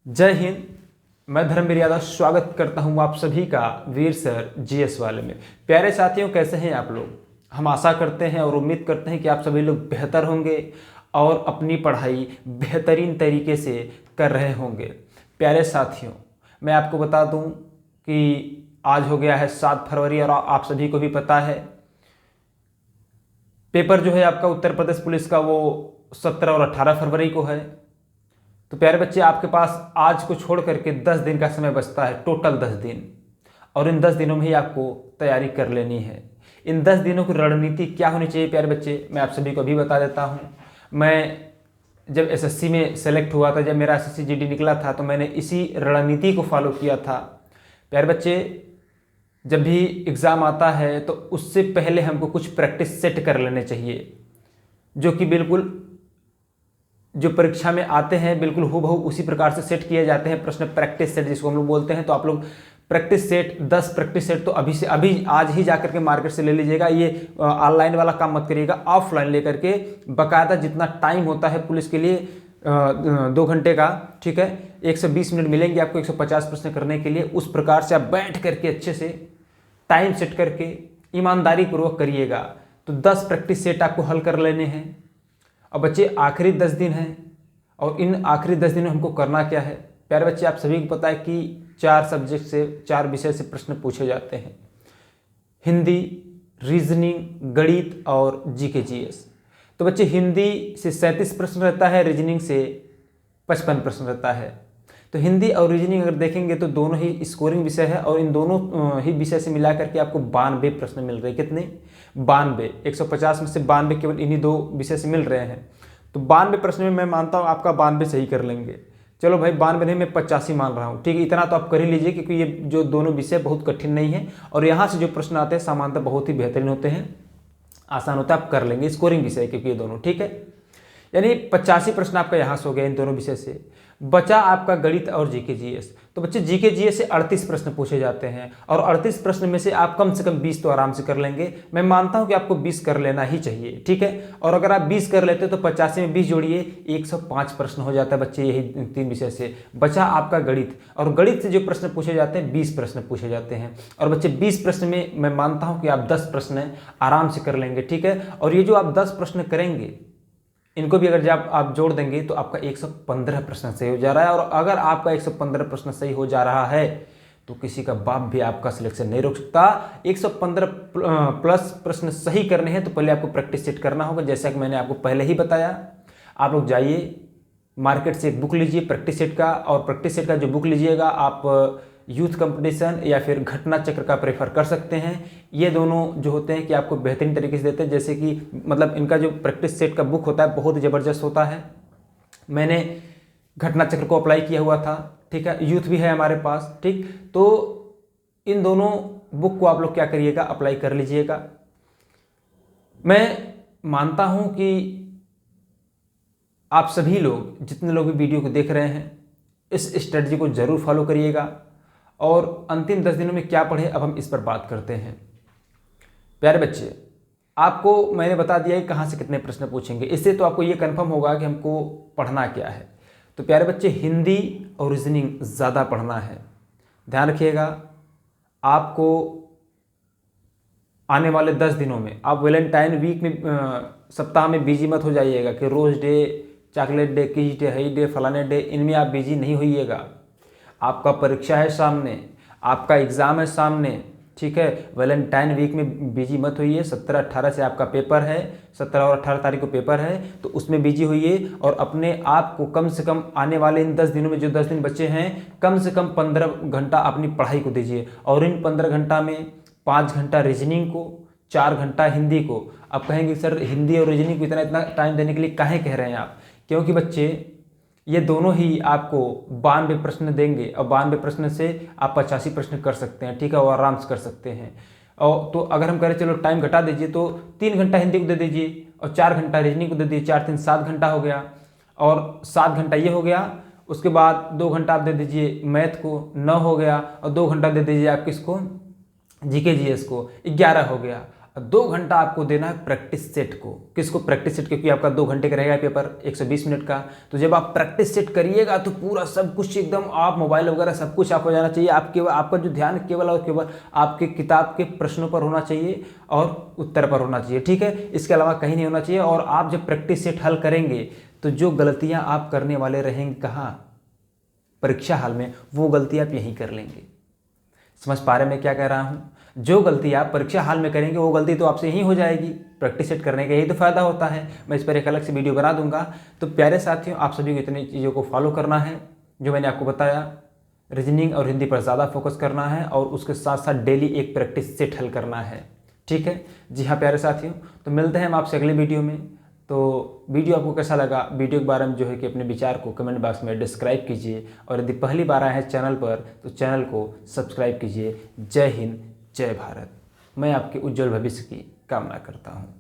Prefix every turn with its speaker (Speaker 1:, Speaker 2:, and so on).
Speaker 1: जय हिंद। मैं धर्मवीर यादव स्वागत करता हूं आप सभी का वीर सर जीएस वाले में। प्यारे साथियों, कैसे हैं आप लोग? हम आशा करते हैं और उम्मीद करते हैं कि आप सभी लोग बेहतर होंगे और अपनी पढ़ाई बेहतरीन तरीके से कर रहे होंगे। प्यारे साथियों, मैं आपको बता दूं कि आज हो गया है 7 फरवरी और आप सभी को भी पता है पेपर जो है आपका उत्तर प्रदेश पुलिस का वो 17 और 18 फरवरी को है। तो प्यारे बच्चे, आपके पास आज को छोड़ करके 10 दिन का समय बचता है, टोटल 10 दिन। और इन 10 दिनों में ही आपको तैयारी कर लेनी है। इन 10 दिनों की रणनीति क्या होनी चाहिए प्यारे बच्चे, मैं आप सभी को अभी बता देता हूँ। मैं जब एसएससी में सेलेक्ट हुआ था, जब मेरा एसएससी जीडी निकला था, तो मैंने इसी रणनीति को फॉलो किया था। प्यारे बच्चे, जब भी एग्ज़ाम आता है तो उससे पहले हमको कुछ प्रैक्टिस सेट कर लेने चाहिए, जो कि बिल्कुल जो परीक्षा में आते हैं बिल्कुल हूबहू उसी प्रकार से सेट किए जाते हैं प्रश्न। प्रैक्टिस सेट जिसको हम लोग बोलते हैं। तो आप लोग प्रैक्टिस सेट 10 प्रैक्टिस सेट तो अभी आज ही जाकर के मार्केट से ले लीजिएगा। ये ऑनलाइन वाला काम मत करिएगा, ऑफलाइन लेकर के बाकायदा जितना टाइम होता है पुलिस के लिए 2 घंटे का, ठीक है, 120 मिनट मिलेंगे आपको 150 प्रश्न करने के लिए। उस प्रकार से आप बैठ करके अच्छे से टाइम सेट करके ईमानदारी पूर्वक करिएगा। तो 10 प्रैक्टिस सेट आपको हल कर लेने हैं। और बच्चे, आखिरी 10 दिन हैं और इन आखिरी 10 दिन में हमको करना क्या है? प्यारे बच्चे, आप सभी को पता है कि 4 सब्जेक्ट से 4 विषय से प्रश्न पूछे जाते हैं। हिंदी, रीजनिंग, गणित और जीके जीएस। तो बच्चे, हिंदी से 37 प्रश्न रहता है, रीजनिंग से 55 प्रश्न रहता है। तो हिंदी और रीजनिंग अगर देखेंगे तो दोनों ही स्कोरिंग विषय है और इन दोनों ही विषय से मिला करके आपको 92 प्रश्न मिल रहे हैं। कितने? 92। 150 में से 92 केवल इन्हीं 2 विषय से मिल रहे हैं। तो 92 प्रश्न में मैं मानता हूँ आपका 92 सही कर लेंगे। चलो भाई, 92 नहीं, मैं 85 मान रहा हूँ, ठीक है। इतना तो आप कर ही लीजिए, क्योंकि ये जो दोनों विषय बहुत कठिन नहीं है और यहाँ से जो प्रश्न आते हैं सामान्यतः बहुत ही बेहतरीन होते हैं, आसान होता है, आप कर लेंगे स्कोरिंग विषय, क्योंकि ये दोनों, ठीक है। यानी 85 प्रश्न आपका यहाँ से हो गया इन दोनों विषय से। बचा आपका गणित और जीके जीएस। तो बच्चे, जीके जीएस से 38 प्रश्न पूछे जाते हैं और 38 प्रश्न में से आप कम से कम 20 तो आराम से कर लेंगे। मैं मानता हूं कि आपको 20 कर लेना ही चाहिए, ठीक है। और अगर आप 20 कर लेते तो 85 में 20 जोड़िए, 105 प्रश्न हो जाता है बच्चे, यही 3 विषय से। बचा आपका गणित, और गणित से जो प्रश्न पूछे जाते हैं 20 प्रश्न पूछे जाते हैं। और बच्चे, 20 प्रश्न में मैं मानता हूँ कि आप 10 प्रश्न आराम से कर लेंगे, ठीक है। और ये जो आप 10 प्रश्न करेंगे, इनको भी अगर जब आप जोड़ देंगे तो आपका 115 प्रश्न सही हो जा रहा है। और अगर आपका 115 प्रश्न सही हो जा रहा है तो किसी का बाप भी आपका सिलेक्शन नहीं रोक सकता। 115 प्लस प्रश्न सही करने हैं तो पहले आपको प्रैक्टिस सेट करना होगा, जैसा कि मैंने आपको पहले ही बताया। आप लोग जाइए मार्केट से एक बुक लीजिए प्रैक्टिस सेट का, और प्रैक्टिस सेट का जो बुक लीजिएगा आप यूथ कंपटीशन या फिर घटना चक्र का प्रेफर कर सकते हैं। ये दोनों जो होते हैं कि आपको बेहतरीन तरीके से देते हैं, जैसे कि मतलब इनका जो प्रैक्टिस सेट का बुक होता है बहुत ज़बरदस्त होता है। मैंने घटना चक्र को अप्लाई किया हुआ था, ठीक है, यूथ भी है हमारे पास, ठीक। तो इन दोनों बुक को आप लोग क्या करिएगा, अप्लाई कर लीजिएगा। मैं मानता हूँ कि आप सभी लोग, जितने लोग भी वीडियो को देख रहे हैं, इस स्ट्रेटजी को ज़रूर फॉलो करिएगा। और अंतिम 10 दिनों में क्या पढ़े, अब हम इस पर बात करते हैं। प्यारे बच्चे, आपको मैंने बता दिया है कहाँ से कितने प्रश्न पूछेंगे, इससे तो आपको ये कंफर्म होगा कि हमको पढ़ना क्या है। तो प्यारे बच्चे, हिंदी और रीजनिंग ज़्यादा पढ़ना है। ध्यान रखिएगा, आपको आने वाले 10 दिनों में आप वैलेंटाइन वीक में सप्ताह में बिजी मत हो जाइएगा कि रोज़ डे, चॉकलेट डे, किस डे, हई डे, फलाने डे, इनमें आप बिजी नहीं होइएगा। आपका परीक्षा है सामने, आपका एग्ज़ाम है सामने, ठीक है। वैलेंटाइन वीक में बिजी मत होइए। 17-18 से आपका पेपर है, 17 और 18 तारीख को पेपर है, तो उसमें बिजी होइए। और अपने आप को कम से कम आने वाले इन 10 दिनों में, जो 10 दिन बचे हैं, कम से कम 15 घंटा अपनी पढ़ाई को दीजिए। और इन 15 घंटा में 5 घंटा रीजनिंग को, 4 घंटा हिंदी को। आप कहेंगे सर, हिंदी और रीजनिंग को इतना टाइम देने के लिए काहे कह रहे हैं आप? क्योंकि बच्चे, ये दोनों ही आपको 92 प्रश्न देंगे और 92 प्रश्न से आप 85 प्रश्न कर सकते हैं, ठीक है, और आराम से कर सकते हैं। और तो अगर हम करें चलो टाइम घटा दीजिए, तो 3 घंटा हिंदी को दे दीजिए और 4 घंटा रीजनिंग को दे दीजिए। 4 3 7 घंटा हो गया, और 7 घंटा ये हो गया। उसके बाद 2 घंटा आप दे दीजिए मैथ को, 9 हो गया। और 2 घंटा दे दीजिए आप किसको, जीके जीएस को, 11 हो गया। 2 घंटा आपको देना है प्रैक्टिस सेट को। किसको? प्रैक्टिस सेट, क्योंकि आपका 2 घंटे का रहेगा पेपर 120 मिनट का। तो जब आप प्रैक्टिस सेट करिएगा तो पूरा सब कुछ एकदम आप मोबाइल वगैरह सब कुछ आपको जाना चाहिए। आपका जो ध्यान केवल और केवल आपके किताब के प्रश्नों पर होना चाहिए और उत्तर पर होना चाहिए, ठीक है। इसके अलावा कहीं नहीं होना चाहिए। और आप जब प्रैक्टिस सेट हल करेंगे तो जो गलतियाँ आप करने वाले रहेंगे कहाँ? परीक्षा हाल में, वो गलती आप यहीं कर लेंगे। समझ पा रहे मैं क्या कह रहा हूँ? जो गलती आप परीक्षा हाल में करेंगे वो गलती तो आपसे यहीं हो जाएगी। प्रैक्टिस सेट करने का यही तो फ़ायदा होता है। मैं इस पर एक अलग से वीडियो बना दूंगा। तो प्यारे साथियों, आप सभी को इतनी चीज़ों को फॉलो करना है जो मैंने आपको बताया। रीजनिंग और हिंदी पर ज़्यादा फोकस करना है और उसके साथ साथ डेली एक प्रैक्टिस सेट हल करना है, ठीक है। जी हाँ प्यारे साथियों, तो मिलते हैं हम आपसे अगले वीडियो में। तो वीडियो आपको कैसा लगा, वीडियो के बारे में जो है कि अपने विचार को कमेंट बॉक्स में डिस्क्राइब कीजिए। और यदि पहली बार आए हैं चैनल पर तो चैनल को सब्सक्राइब कीजिए। जय हिंद, जय भारत। मैं आपके उज्जवल भविष्य की कामना करता हूँ।